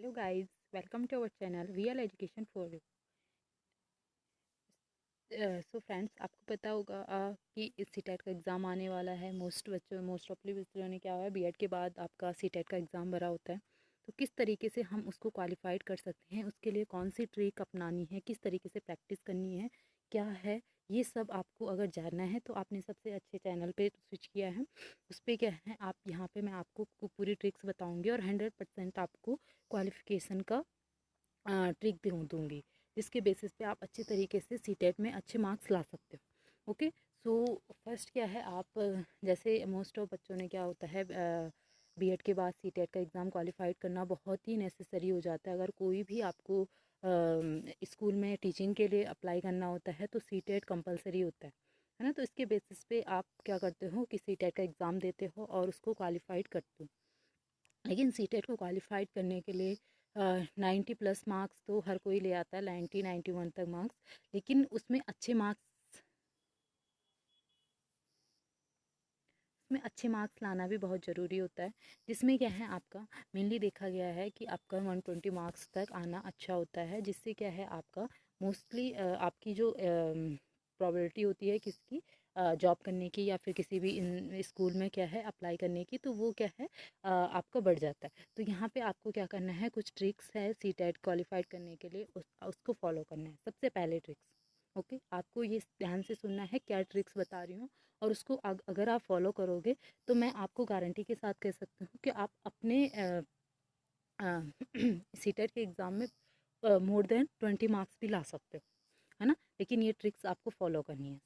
Hello guys, welcome to our channel Real Education for You। So friends, आपको पता होगा कि इस सीटेट का एग्ज़ाम आने वाला है। मोस्ट ऑफली बच्चों ने क्या हुआ है, बीएड के बाद आपका सीटेट का एग्ज़ाम भरा होता है। तो किस तरीके से हम उसको क्वालिफाइड कर सकते हैं, उसके लिए कौन सी ट्रिक अपनानी है, किस तरीके से प्रैक्टिस करनी है, क्या है, ये सब आपको अगर जानना है तो आपने सबसे अच्छे चैनल पे स्विच किया है। उस पर क्या है, आप यहाँ पे मैं आपको पूरी ट्रिक्स बताऊँगी और 100% आपको क्वालिफ़िकेशन का ट्रिक भी दूँगी, जिसके बेसिस पे आप अच्छे तरीके से सीटेट में अच्छे मार्क्स ला सकते हो। ओके, सो फर्स्ट क्या है, आप जैसे मोस्ट ऑफ बच्चों ने क्या होता है, बीएड के बाद सीटेट का एग्ज़ाम क्वालिफाइड करना बहुत ही नेसेसरी हो जाता है। अगर कोई भी आपको स्कूल में टीचिंग के लिए अप्लाई करना होता है तो सीटेट कंपलसरी होता है ना। तो इसके बेसिस पे आप क्या करते हो कि सीटेट का एग्ज़ाम देते हो और उसको क्वालिफाइड करते हो। लेकिन सीटेट को क्वालिफाइड करने के लिए 90+ मार्क्स तो हर कोई ले आता है, 90-91 तक मार्क्स। लेकिन उसमें अच्छे मार्क्स लाना भी बहुत ज़रूरी होता है, जिसमें क्या है, आपका मेनली देखा गया है कि आपका 120 मार्क्स तक आना अच्छा होता है। जिससे क्या है, आपका मोस्टली आपकी जो प्रोबेबिलिटी होती है किसकी जॉब करने की या फिर किसी भी स्कूल में क्या है अप्लाई करने की, तो वो क्या है आपका बढ़ जाता है। तो यहाँ पे आपको क्या करना है, कुछ ट्रिक्स है सीटेट क्वालिफाइड करने के लिए, उसको फॉलो करना है। सबसे पहले ट्रिक्स, ओके, आपको ये ध्यान से सुनना है क्या ट्रिक्स बता रही हूँ, और उसको अगर आप फॉलो करोगे तो मैं आपको गारंटी के साथ कह सकती हूँ कि आप अपने सीटेट के एग्ज़ाम में मोर देन 20 मार्क्स भी ला सकते हो, है ना। लेकिन ये ट्रिक्स आपको फॉलो करनी है।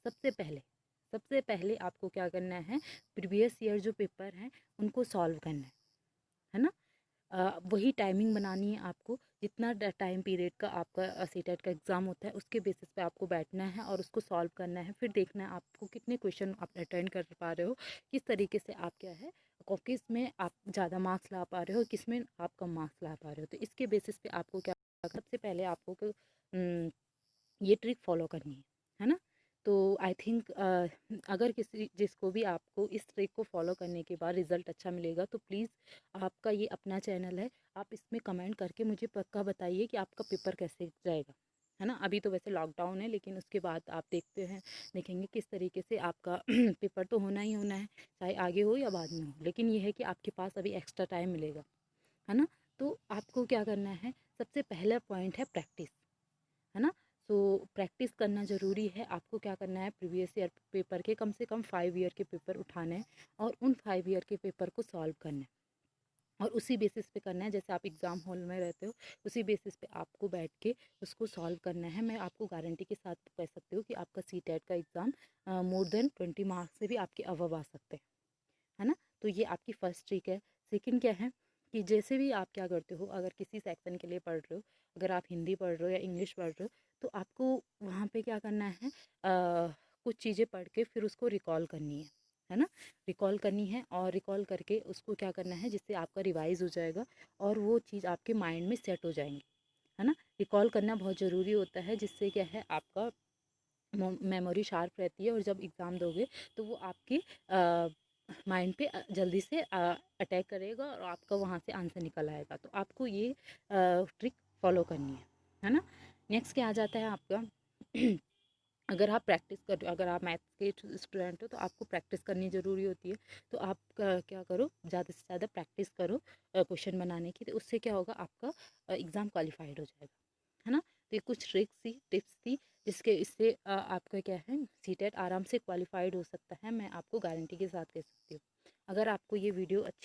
सबसे पहले आपको क्या करना है, प्रीवियस ईयर जो पेपर हैं उनको सॉल्व करना है ना। वही टाइमिंग बनानी है आपको, जितना टाइम पीरियड का आपका सीटेट का एग्ज़ाम होता है उसके बेसिस पे आपको बैठना है और उसको सॉल्व करना है। फिर देखना है आपको कितने क्वेश्चन आप अटेंड कर पा रहे हो, किस तरीके से आप क्या है किस में आप ज़्यादा मार्क्स ला पा रहे हो, किस में आप कम मार्क्स ला पा रहे हो। तो इसके बेसिस पे आपको क्या, सबसे पहले आपको ये ट्रिक फॉलो करनी है ना। तो आई थिंक अगर जिसको भी आपको इस ट्रिक को फॉलो करने के बाद रिज़ल्ट अच्छा मिलेगा तो प्लीज़, आपका ये अपना चैनल है, आप इसमें कमेंट करके मुझे पक्का बताइए कि आपका पेपर कैसे जाएगा, है ना। अभी तो वैसे लॉकडाउन है, लेकिन उसके बाद आप देखेंगे किस तरीके से आपका पेपर तो होना ही होना है, चाहे आगे हो या बाद में हो। लेकिन ये है कि आपके पास अभी एक्स्ट्रा टाइम मिलेगा, है ना। तो आपको क्या करना है, सबसे पहला पॉइंट है प्रैक्टिस, है ना। सो प्रैक्टिस करना ज़रूरी है। आपको क्या करना है, प्रीवियस ईयर पेपर के कम से कम 5 ईयर के पेपर उठाने हैं और उन 5 ईयर के पेपर को सॉल्व करना है, और उसी बेसिस पे करना है। जैसे आप एग्ज़ाम हॉल में रहते हो, उसी बेसिस पे आपको बैठ के उसको सॉल्व करना है। मैं आपको गारंटी के साथ कह सकती हूँ कि आपका सीटेट का एग्ज़ाम मोर देन 20 मार्क्स से भी आपके अबव आ सकते हैं, है ना। तो ये आपकी फर्स्ट ट्रिक है। सेकंड क्या है कि जैसे भी आप क्या करते हो, अगर किसी सेक्शन के लिए पढ़ रहे हो, अगर आप हिंदी पढ़ रहे हो या इंग्लिश पढ़ रहे हो, तो आपको वहाँ पे क्या करना है, कुछ चीज़ें पढ़ के फिर उसको रिकॉल करनी है ना। रिकॉल करनी है और रिकॉल करके उसको क्या करना है, जिससे आपका रिवाइज हो जाएगा और वो चीज़ आपके माइंड में सेट हो जाएंगी, है ना। रिकॉल करना बहुत ज़रूरी होता है, जिससे क्या है आपका मेमोरी शार्प रहती है, और जब एग्ज़ाम दोगे तो वो आपके माइंड पे जल्दी से अटैक करेगा और आपका वहाँ से आंसर निकल आएगा। तो आपको ये ट्रिक फॉलो करनी है ना। नेक्स्ट क्या आ जाता है आपका अगर आप प्रैक्टिस कर रहे हो, अगर आप मैथ्स के स्टूडेंट हो तो आपको प्रैक्टिस करनी ज़रूरी होती है। तो आप क्या करो, ज़्यादा से ज़्यादा प्रैक्टिस करो क्वेश्चन बनाने की, तो उससे क्या होगा, आपका एग्ज़ाम क्वालिफाइड हो जाएगा, है ना। तो ये कुछ टिप्स थी, जिसके इससे आपका क्या है, सीटेट आराम से क्वालिफाइड हो सकता है। मैं आपको गारंटी के साथ कह सकती हूँ। अगर आपको ये वीडियो अच्छी